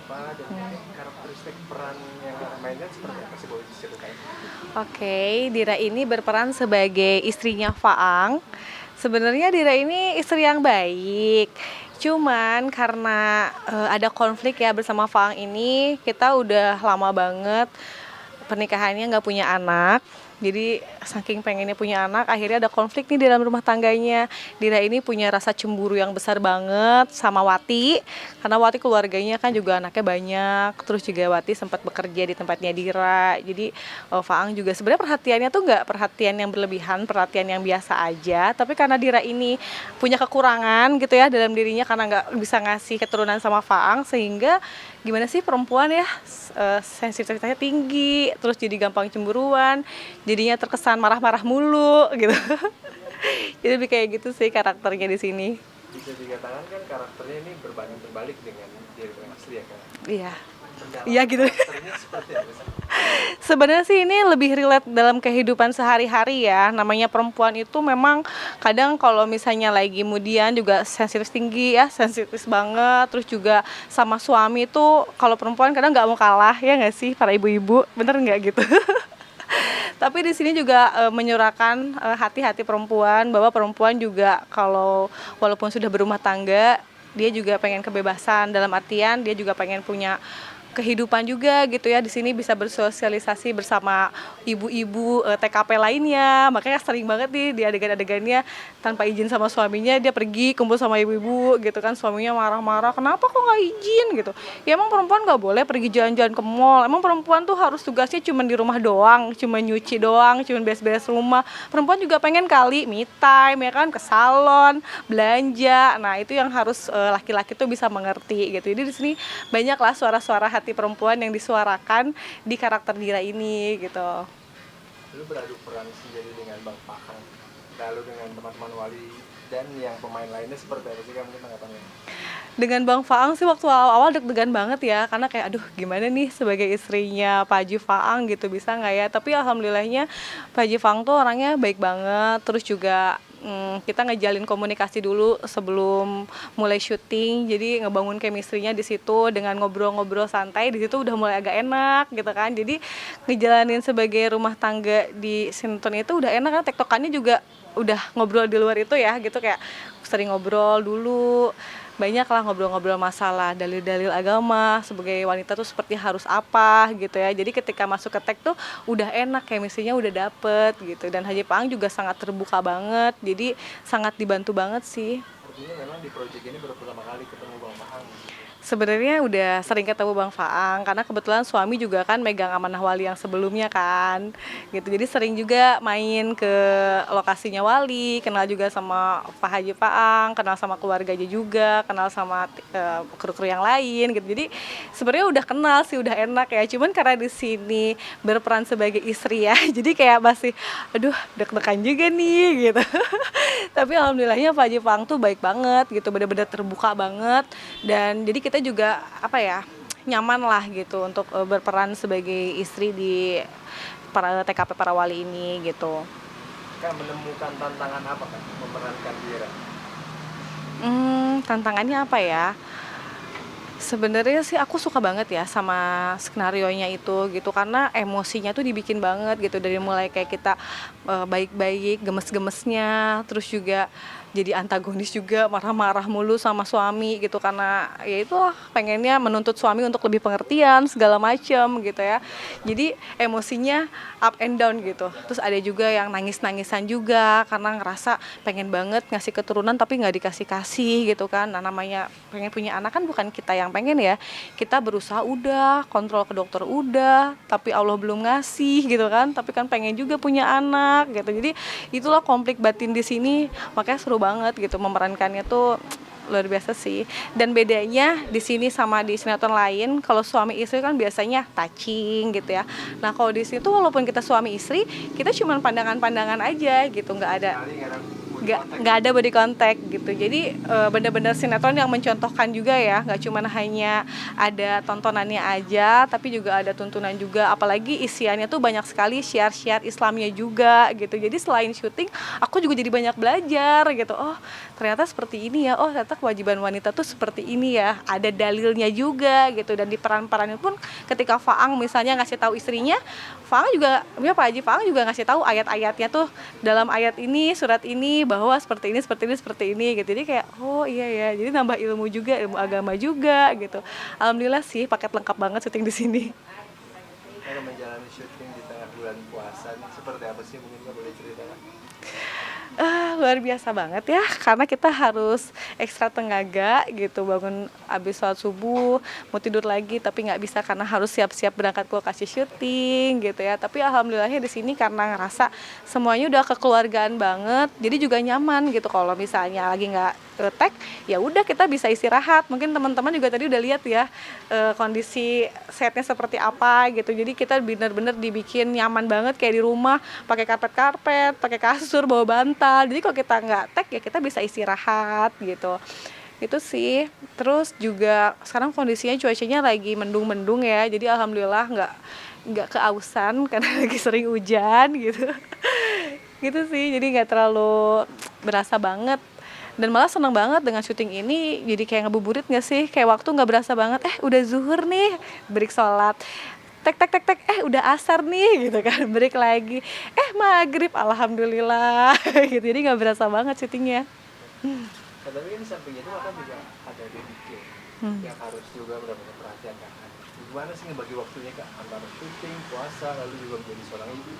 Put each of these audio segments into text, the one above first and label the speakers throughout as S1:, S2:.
S1: apa dan mungkin karakteristik peran yang mainnya seperti apa sih, boleh diceritain?
S2: Oke, Dira ini berperan sebagai istrinya Faang. Sebenarnya Dira ini istri yang baik. Cuman karena ada konflik ya bersama Faang ini, kita udah lama banget pernikahannya nggak punya anak. Jadi saking pengennya punya anak, akhirnya ada konflik nih di dalam rumah tangganya. Dira ini punya rasa cemburu yang besar banget sama Wati, karena Wati keluarganya kan juga anaknya banyak. Terus juga Wati sempat bekerja di tempatnya Dira. Jadi Faang juga sebenarnya perhatiannya tuh nggak perhatian yang berlebihan, perhatian yang biasa aja. Tapi karena Dira ini punya kekurangan gitu ya dalam dirinya, karena nggak bisa ngasih keturunan sama Faang, sehingga gimana sih perempuan ya, sensitivitasnya tinggi, terus jadi gampang cemburuan, jadinya terkesan marah-marah mulu gitu. Jadi lebih kayak gitu sih karakternya di sini.
S1: Bisa dikatakan kan karakternya ini berbanding terbalik dengan diri yang asli ya kan?
S2: Iya. Iya
S1: Pendalaman
S2: gitu.
S1: karakternya seperti apa sih?
S2: Sebenarnya sih ini lebih relate dalam kehidupan sehari-hari ya. Namanya perempuan itu memang kadang kalau misalnya lagi kemudian juga sensitif tinggi ya, sensitif banget. Terus juga sama suami itu kalau perempuan kadang nggak mau kalah ya nggak sih para ibu-ibu, bener nggak gitu? Tapi di sini juga menyurahkan hati-hati perempuan, bahwa perempuan juga kalau walaupun sudah berumah tangga, dia juga pengen kebebasan, dalam artian dia juga pengen punya kehidupan juga gitu ya. Di sini bisa bersosialisasi bersama ibu-ibu TKP lainnya. Makanya sering banget nih di adegan-adegannya tanpa izin sama suaminya dia pergi kumpul sama ibu-ibu gitu kan. Suaminya marah-marah, kenapa kok nggak izin gitu. Ya emang perempuan nggak boleh pergi jalan-jalan ke mall. Emang perempuan tuh harus tugasnya cuma di rumah doang, cuma nyuci doang, cuma beres-beres rumah. Perempuan juga pengen kali me time ya kan, ke salon, belanja. Nah itu yang harus laki-laki tuh bisa mengerti gitu. Jadi di sini banyaklah suara-suara hati perempuan yang disuarakan di karakter Dira ini gitu.
S1: Lu beradu peran sendiri dengan Bang Pahang, lalu dengan teman-teman Wali dan yang pemain lainnya seperti apa sih, kan mungkin tanggapannya?
S2: Dengan Bang Faang sih waktu awal-awal deg-degan banget ya, karena kayak aduh gimana nih sebagai istrinya Pak Haji Faang gitu, bisa nggak ya. Tapi alhamdulillahnya Pak Haji Faang tuh orangnya baik banget. Terus juga kita ngejalin komunikasi dulu sebelum mulai syuting, jadi ngebangun chemistry-nya di situ dengan ngobrol-ngobrol santai. Di situ udah mulai agak enak gitu kan. Jadi ngejalanin sebagai rumah tangga di sinetron itu udah enak kan, tektokannya juga udah ngobrol di luar itu ya gitu, kayak sering ngobrol dulu, banyak lah ngobrol-ngobrol masalah dalil-dalil agama sebagai wanita tuh seperti harus apa gitu ya. Jadi ketika masuk ke tek tuh udah enak, chemistry-nya udah dapet gitu. Dan Haji Paang juga sangat terbuka banget, jadi sangat dibantu banget sih.
S1: Artinya memang di proyek ini baru pertama kali ketemu Bang Pahang.
S2: Sebenarnya udah sering ketemu Bang Faang, karena kebetulan suami juga kan megang amanah Wali yang sebelumnya kan gitu. Jadi sering juga main ke lokasinya Wali, kenal juga sama Pak Haji Faang, kenal sama keluarganya juga, kenal sama kru-kru yang lain gitu. Jadi sebenarnya udah kenal sih, udah enak ya. Cuman karena di sini berperan sebagai istri ya, jadi kayak masih aduh deg-degan juga nih gitu. Tapi alhamdulillahnya Pak Haji Faang tuh baik banget gitu, benar-benar terbuka banget. Dan jadi kita juga apa ya, nyaman lah gitu untuk berperan sebagai istri di para TKP para wali ini gitu.
S1: Kan menemukan tantangan apa kan memerankan Dira?
S2: Tantangannya apa ya? Sebenarnya sih aku suka banget ya sama skenarionya itu gitu, karena emosinya tuh dibikin banget gitu, dari mulai kayak kita baik-baik, gemes-gemesnya, terus juga jadi antagonis juga, marah-marah mulu sama suami gitu, karena ya itu pengennya menuntut suami untuk lebih pengertian segala macem gitu ya. Jadi emosinya up and down gitu. Terus ada juga yang nangis-nangisan juga karena ngerasa pengen banget ngasih keturunan tapi nggak dikasih-kasih gitu kan. Nah namanya pengen punya anak kan bukan kita yang pengen ya, kita berusaha udah, kontrol ke dokter udah, tapi Allah belum ngasih gitu kan. Tapi kan pengen juga punya anak gitu. Jadi itulah konflik batin di sini, makanya seru banget gitu memerankannya tuh, luar biasa sih. Dan bedanya di sini sama di sinetron lain, kalau suami istri kan biasanya touching gitu ya. Nah kalau di sini tuh walaupun kita suami istri, kita cuma pandangan-pandangan aja gitu, nggak ada.
S1: Kali kadang
S2: nggak ada body contact gitu. Jadi benar-benar sinetron yang mencontohkan juga ya, nggak cuma hanya ada tontonannya aja, tapi juga ada tuntunan juga. Apalagi isiannya tuh banyak sekali syiar-syiar Islamnya juga gitu. Jadi selain syuting, aku juga jadi banyak belajar gitu. Oh ternyata seperti ini ya. Oh ternyata kewajiban wanita tuh seperti ini ya. Ada dalilnya juga gitu. Dan di peran-perannya pun ketika Faang misalnya ngasih tahu istrinya, Faang juga, ya Pak Haji, Faang juga ngasih tahu ayat-ayatnya tuh dalam ayat ini, surat ini bahwa seperti ini, seperti ini, seperti ini gitu. Jadi kayak oh iya ya, jadi nambah ilmu juga, ilmu agama juga gitu. Alhamdulillah sih paket lengkap banget syuting di sini.
S1: Kalau menjalani syuting di tengah bulan puasa nih, seperti apa sih, mungkin nggak boleh ceritakan?
S2: Luar biasa banget ya, karena kita harus ekstra tenaga gitu, bangun habis sholat subuh mau tidur lagi tapi nggak bisa karena harus siap-siap berangkat ke lokasi syuting gitu ya. Tapi alhamdulillahnya di sini karena ngerasa semuanya udah kekeluargaan banget, jadi juga nyaman gitu. Kalau misalnya lagi nggak tag, ya udah kita bisa istirahat. Mungkin teman-teman juga tadi udah lihat ya kondisi setnya seperti apa gitu. Jadi kita benar-benar dibikin nyaman banget kayak di rumah, pakai karpet-karpet, pakai kasur, bawa bantal. Jadi kalau kita nggak tag ya kita bisa istirahat gitu. Itu sih. Terus juga sekarang kondisinya cuacanya lagi mendung-mendung ya. Jadi alhamdulillah nggak keausan karena lagi sering hujan gitu. Gitu sih. Jadi nggak terlalu berasa banget. Dan malah seneng banget dengan syuting ini, jadi kayak ngebuburit nggak sih, kayak waktu nggak berasa banget. Udah zuhur nih, break sholat, tek tek tek tek, udah asar nih gitu kan, break lagi, maghrib, alhamdulillah gitu. Jadi nggak berasa banget syutingnya.
S1: Nah, tapi kan di samping itu kan juga ada dediknya yang harus juga benar-benar perhatian kan. Gimana sih ngebagi waktunya Kak antara syuting, puasa, lalu juga menjadi seorang ibu?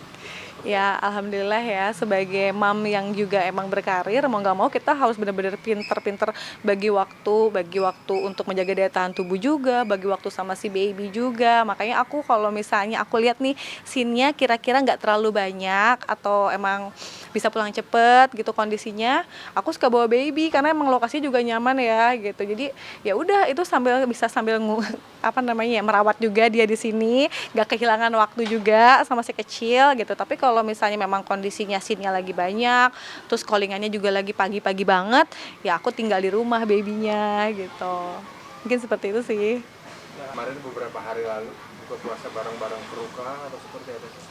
S2: Ya alhamdulillah ya, sebagai mam yang juga emang berkarir, mau nggak mau kita harus benar-benar pinter-pinter bagi waktu untuk menjaga daya tahan tubuh juga, bagi waktu sama si baby juga. Makanya aku kalau misalnya aku lihat nih scene-nya kira-kira nggak terlalu banyak atau emang bisa pulang cepet gitu kondisinya, aku suka bawa baby karena emang lokasinya juga nyaman ya gitu. Jadi ya udah itu bisa sambil merawat juga dia di sini, nggak kehilangan waktu juga sama si kecil gitu. Tapi kalau misalnya memang kondisinya scene-nya lagi banyak, terus callingannya juga lagi pagi-pagi banget, ya aku tinggal di rumah babynya gitu. Mungkin seperti itu sih.
S1: Nah, kemarin beberapa hari lalu buka puasa bareng-bareng kru kah atau seperti apa sih?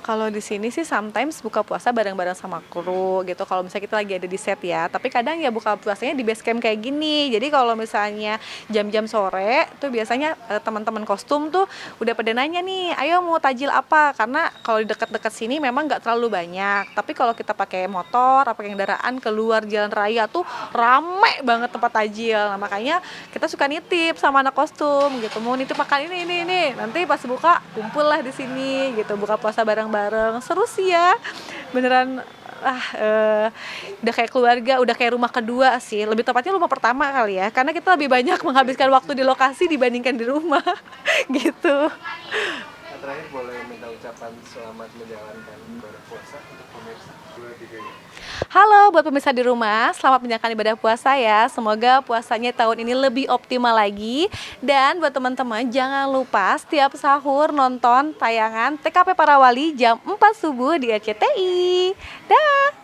S2: Kalau di sini sih sometimes buka puasa bareng-bareng sama kru gitu. Kalau misalnya kita lagi ada di set ya. Tapi kadang ya buka puasanya di base camp kayak gini. Jadi kalau misalnya jam-jam sore tuh biasanya teman-teman kostum tuh udah pada nanya nih, ayo mau tajil apa? Karena kalau di dekat-dekat sini memang nggak terlalu banyak. Tapi kalau kita pakai motor, pakai kendaraan keluar jalan raya tuh rame banget tempat tajil. Nah, makanya kita suka nitip sama anak kostum gitu. Mau nitip makan ini. Nanti pas buka kumpul lah di sini gitu. Buka puasa bareng seru sih ya, beneran udah kayak keluarga, udah kayak rumah kedua sih, lebih tepatnya rumah pertama kali ya, karena kita lebih banyak menghabiskan waktu di lokasi dibandingkan di rumah gitu.
S1: Nah, terakhir boleh minta ucapan selamat menjalankan ibadah puasa untuk pemirsa 2-3 ya.
S2: Halo buat pemirsa di rumah, selamat menjalankan ibadah puasa ya. Semoga puasanya tahun ini lebih optimal lagi. Dan buat teman-teman jangan lupa setiap sahur nonton tayangan TKP Para Wali jam 4 subuh di RCTI. Dah.